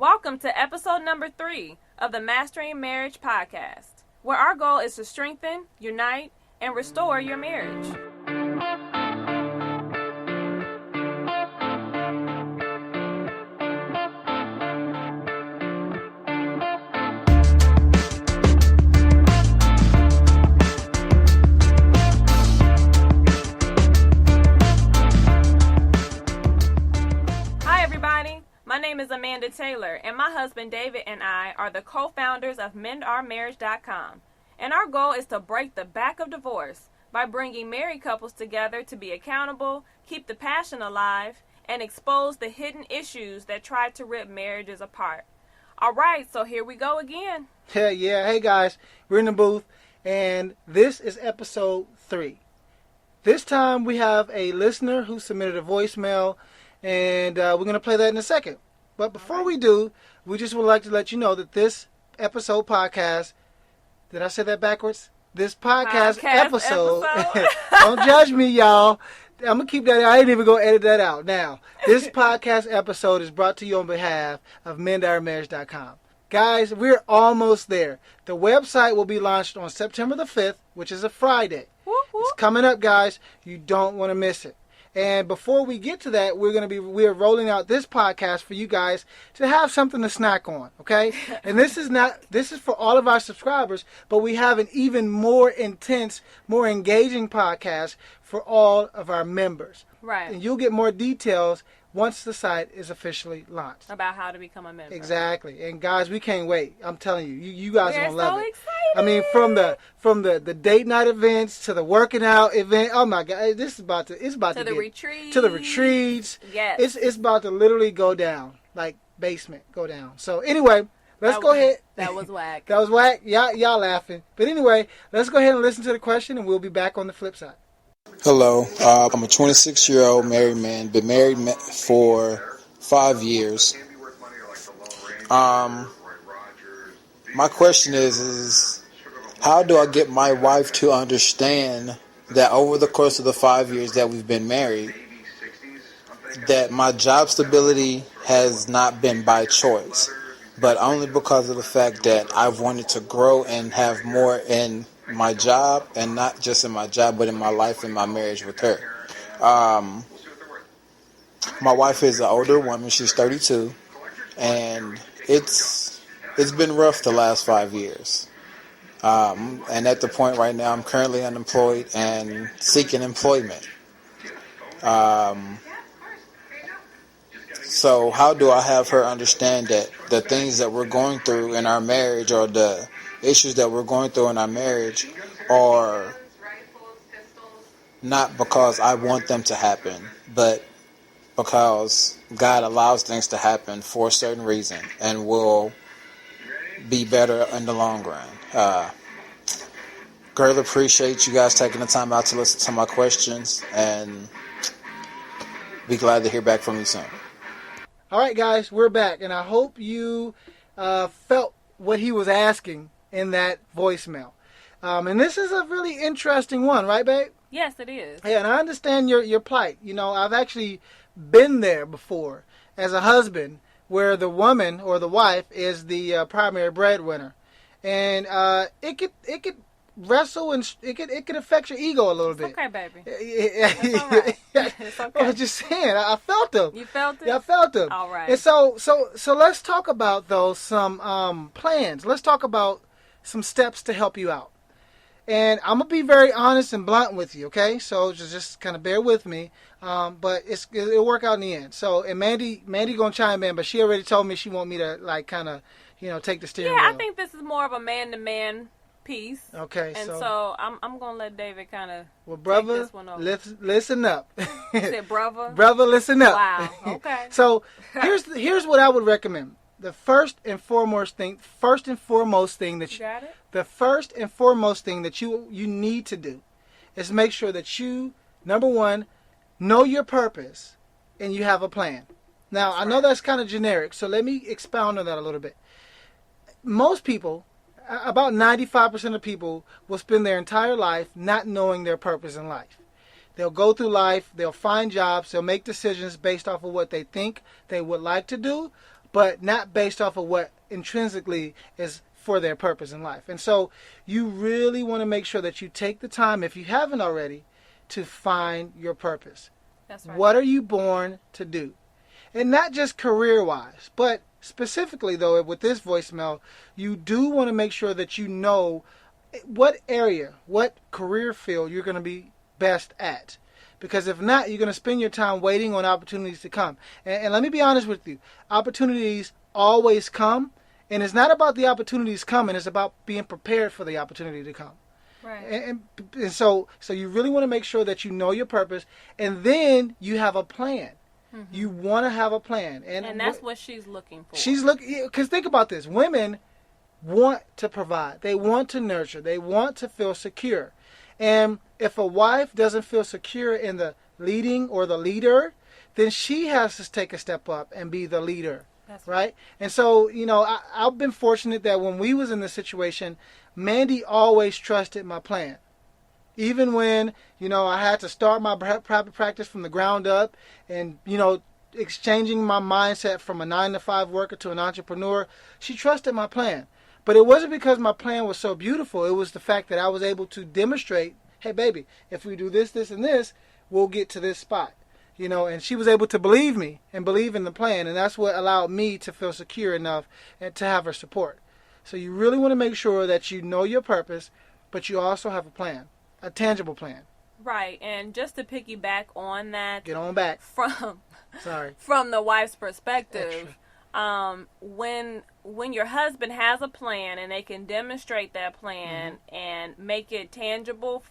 Welcome to episode number 3 of the Mastering Marriage podcast, where our goal is to strengthen, unite, and restore your marriage. My name is Amanda Taylor, and my husband David and I are the co-founders of MendOurMarriage.com. And our goal is to break the back of divorce by bringing married couples together to be accountable, keep the passion alive, and expose the hidden issues that try to rip marriages apart. All right, so here we go again. Yeah. Hey guys, we're in the booth, and this is episode 3. This time we have a listener who submitted a voicemail, and we're going to play that in a second. But before we do, we just would like to let you know that this episode podcast, did I say that backwards? This podcast episode. Don't judge me, y'all. I'm going to keep that. I ain't even going to edit that out. Now, this podcast episode is brought to you on behalf of MendOurMarriage.com. Guys, we're almost there. The website will be launched on September the 5th, which is a Friday. It's coming up, guys. You don't want to miss it. And before we get to that, we're rolling out this podcast for you guys to have something to snack on, okay? And this is for all of our subscribers, but we have an even more intense, more engaging podcast for all of our members. Right. And you'll get more details once the site is officially launched. About how to become a member. Exactly. And guys, we can't wait. I'm telling you, you guys are gonna love it. We're so excited. I mean, from the date night events to the working out event. Oh my God, this is about to the retreats. To the retreats. Yes. It's about to literally go down, like basement go down. So anyway, let's go ahead. That was whack. That was whack. Y'all laughing. But anyway, let's go ahead and listen to the question, and we'll be back on the flip side. Hello, I'm a 26-year-old married man. Been married for 5 years. My question is how do I get my wife to understand that over the course of the 5 years that we've been married, that my job stability has not been by choice, but only because of the fact that I've wanted to grow and have more in my job, and not just in my job, but in my life and my marriage with her. My wife is an older woman. She's 32, and it's been rough the last 5 years. And at the point right now, I'm currently unemployed and seeking employment. So how do I have her understand that the things that we're going through in our marriage, or the issues that we're going through in our marriage, are not because I want them to happen, but because God allows things to happen for a certain reason and will be better in the long run. Greatly appreciate you guys taking the time out to listen to my questions, and be glad to hear back from you soon. All right, guys, we're back, and I hope you felt what he was asking in that voicemail. And this is a really interesting one, right, babe? Yes, it is. Yeah, and I understand your plight. You know, I've actually been there before as a husband, where the woman or the wife is the primary breadwinner, and it could wrestle, and it could affect your ego a little bit. Okay, baby. It's all right. It's okay. I was just saying, I felt them. You felt it? Yeah, I felt them. All right. And so let's talk about some plans. Let's talk about some steps to help you out. And I'm gonna be very honest and blunt with you, okay? So just kind of bear with me. But it'll work out in the end. So, and Mandy gonna chime in, but she already told me she want me to like kind of, take the steering wheel. Yeah, I think this is more of a man-to-man piece. Okay, and so I'm gonna let David kind of brother, take this one over. Listen up. You said brother. Brother, listen up. Wow. Okay. So here's what I would recommend. The first and foremost thing that You got it? The first and foremost thing that you need to do is make sure that you, number one, know your purpose and you have a plan. Now, I know that's kind of generic, so let me expound on that a little bit. Most people, about 95% of people, will spend their entire life not knowing their purpose in life. They'll go through life, they'll find jobs, they'll make decisions based off of what they think they would like to do, but not based off of what intrinsically is for their purpose in life. And so you really want to make sure that you take the time, if you haven't already, to find your purpose. That's right. What are you born to do? And not just career-wise, but specifically, though, with this voicemail, you do want to make sure that you know what area, what career field you're going to be best at. Because if not, you're going to spend your time waiting on opportunities to come. And let me be honest with you. Opportunities always come. And it's not about the opportunities coming. It's about being prepared for the opportunity to come. Right. And so you really want to make sure that you know your purpose. And then you have a plan. Mm-hmm. You want to have a plan. And that's what she's looking for. She's looking, because think about this. Women want to provide. They want to nurture. They want to feel secure. And if a wife doesn't feel secure in the leading or the leader, then she has to take a step up and be the leader. That's right. And so, I've been fortunate that when we was in this situation, Mandy always trusted my plan. Even when, I had to start my private practice from the ground up and, exchanging my mindset from a 9-to-5 worker to an entrepreneur, she trusted my plan. But it wasn't because my plan was so beautiful. It was the fact that I was able to demonstrate, hey, baby, if we do this, this, and this, we'll get to this spot. And she was able to believe me and believe in the plan. And that's what allowed me to feel secure enough and to have her support. So you really want to make sure that you know your purpose, but you also have a plan, a tangible plan. Right. And just to piggyback on that. Get on back. From the wife's perspective. Extra. When your husband has a plan and they can demonstrate that plan and make it tangible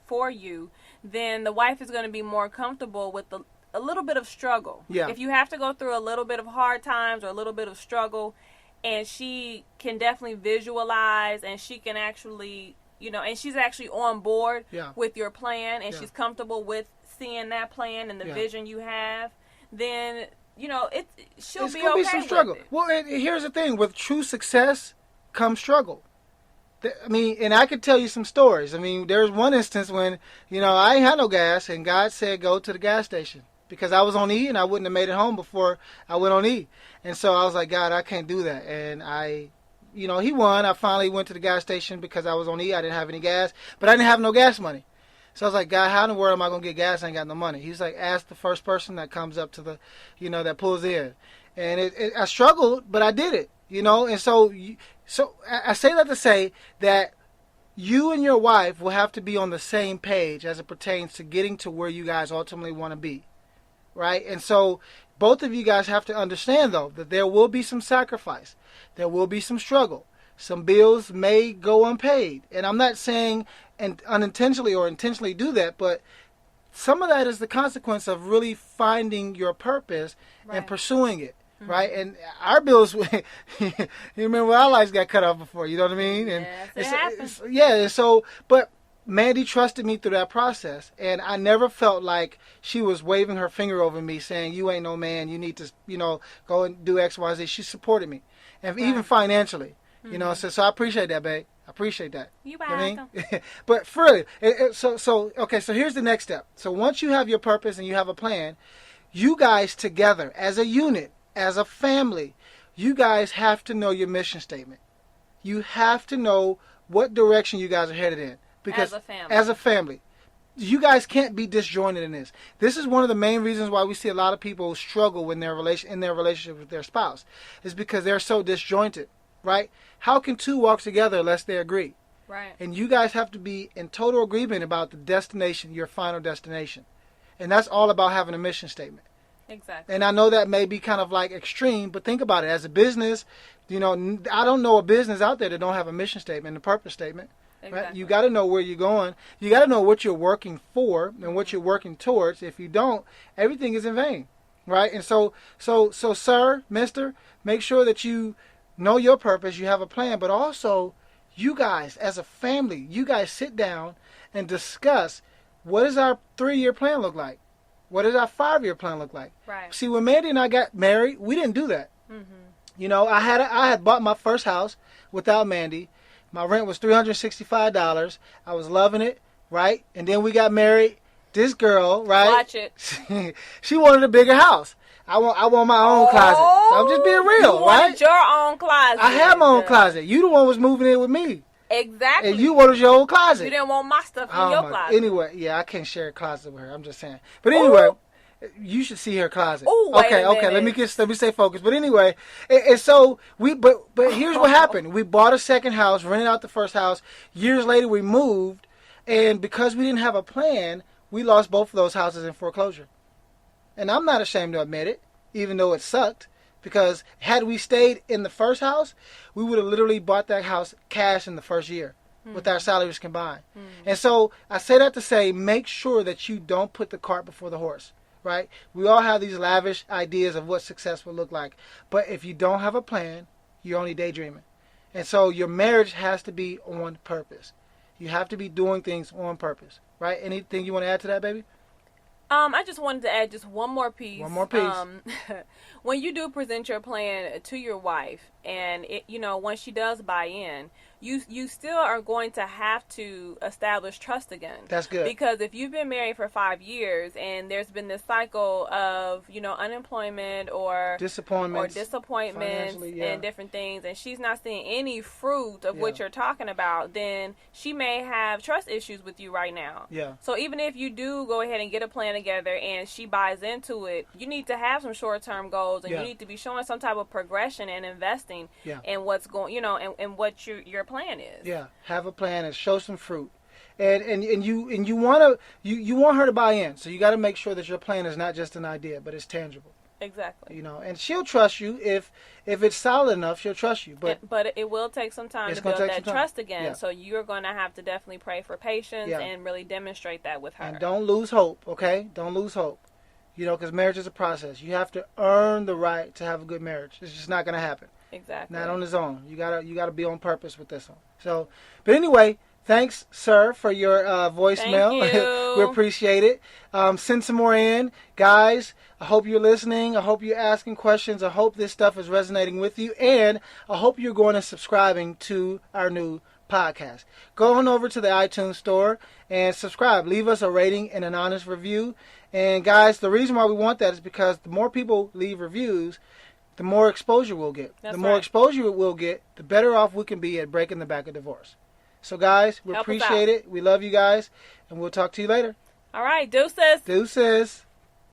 for you, then the wife is going to be more comfortable with a little bit of struggle. Yeah. If you have to go through a little bit of hard times or a little bit of struggle, and she can definitely visualize, and she can actually, and she's actually on board with your plan, and she's comfortable with seeing that plan and the vision you have, then she'll be okay be some struggle. with it. Well, and here's the thing: with true success comes struggle. And I could tell you some stories. There's one instance when, I ain't had no gas, and God said go to the gas station because I was on E, and I wouldn't have made it home before I went on E. And so I was like, God, I can't do that. And He won. I finally went to the gas station because I was on E. I didn't have any gas, but I didn't have no gas money. So I was like, God, how in the world am I going to get gas? I ain't got no money. He's like, ask the first person that comes up to the, that pulls in. And I struggled, but I did it, And so I say that to say that you and your wife will have to be on the same page as it pertains to getting to where you guys ultimately want to be, right? And so both of you guys have to understand, though, that there will be some sacrifice. There will be some struggle. Some bills may go unpaid. And I'm not saying unintentionally or intentionally do that, but some of that is the consequence of really finding your purpose and pursuing it. Right, and our bills. You remember when our lights got cut off before? You know what I mean? And it happens. And so, but Mandy trusted me through that process, and I never felt like she was waving her finger over me, saying, "You ain't no man. You need to, go and do X, Y, Z." She supported me, and even financially. So I appreciate that, babe. I appreciate that. You welcome. But for real, so here's the next step. So once you have your purpose and you have a plan, you guys together as a unit. As a family, you guys have to know your mission statement. You have to know what direction you guys are headed in. Because as a family, you guys can't be disjointed in this. This is one of the main reasons why we see a lot of people struggle in their relationship with their spouse. Is because they're so disjointed, right? How can two walk together unless they agree? Right. And you guys have to be in total agreement about the destination, your final destination. And that's all about having a mission statement. Exactly. And I know that may be kind of like extreme, but think about it. As a business, I don't know a business out there that don't have a mission statement and a purpose statement. Exactly. Right? You got to know where you're going. You got to know what you're working for and what you're working towards. If you don't, everything is in vain, right? And so, sir, mister, make sure that you know your purpose. You have a plan, but also, you guys as a family, you guys sit down and discuss what does our 3-year plan look like. What does our 5-year plan look like? Right. See, when Mandy and I got married, we didn't do that. Mm-hmm. I had bought my first house without Mandy. My rent was $365. I was loving it, right? And then we got married. This girl, right? Watch it. She wanted a bigger house. I want my own closet. I'm just being real, you right? wanted your own closet. I have my own closet. You the one was moving in with me. Exactly. And you wanted your own closet. You didn't want my stuff in your closet. Anyway, yeah, I can't share a closet with her. I'm just saying. But anyway, you should see her closet. Ooh, wait okay, a okay. minute. Let me stay focused. But anyway, and so but here's what happened. We bought a second house, rented out the first house. Years later, we moved, and because we didn't have a plan, we lost both of those houses in foreclosure. And I'm not ashamed to admit it, even though it sucked. Because had we stayed in the first house, we would have literally bought that house cash in the first year with our salaries combined. And so I say that to say, make sure that you don't put the cart before the horse, right? We all have these lavish ideas of what success will look like. But if you don't have a plan, you're only daydreaming. And so your marriage has to be on purpose. You have to be doing things on purpose, right? Anything you want to add to that, baby? I just wanted to add just one more piece. One more piece. When you do present your plan to your wife, and once she does buy in, you still are going to have to establish trust again. That's good. Because if you've been married for 5 years and there's been this cycle of unemployment or disappointments and different things, and she's not seeing any fruit of what you're talking about, then she may have trust issues with you right now. Yeah. So even if you do go ahead and get a plan together and she buys into it, you need to have some short-term goals, and you need to be showing some type of progression and investing in what's going, and what your plan is. Yeah, have a plan and show some fruit, and you want her to buy in. So you got to make sure that your plan is not just an idea, but it's tangible. Exactly. And she'll trust you if it's solid enough. She'll trust you, but it will take some time to build that trust again. Yeah. So you're going to have to definitely pray for patience and really demonstrate that with her. And don't lose hope. Okay, don't lose hope. Because marriage is a process. You have to earn the right to have a good marriage. It's just not going to happen. Exactly. Not on its own. You gotta be on purpose with this one. So, but anyway, thanks, sir, for your voicemail. Thank you. We appreciate it. Send some more in, guys. I hope you're listening. I hope you're asking questions. I hope this stuff is resonating with you, and I hope you're going and subscribing to our new podcast. Go on over to the iTunes store and subscribe. Leave us a rating and an honest review. And guys, the reason why we want that is because the more people leave reviews, the more exposure we'll get. That's the more exposure we'll get, the better off we can be at breaking the back of divorce. So, guys, we appreciate it. We love you guys, and we'll talk to you later. All right, deuces. Deuces.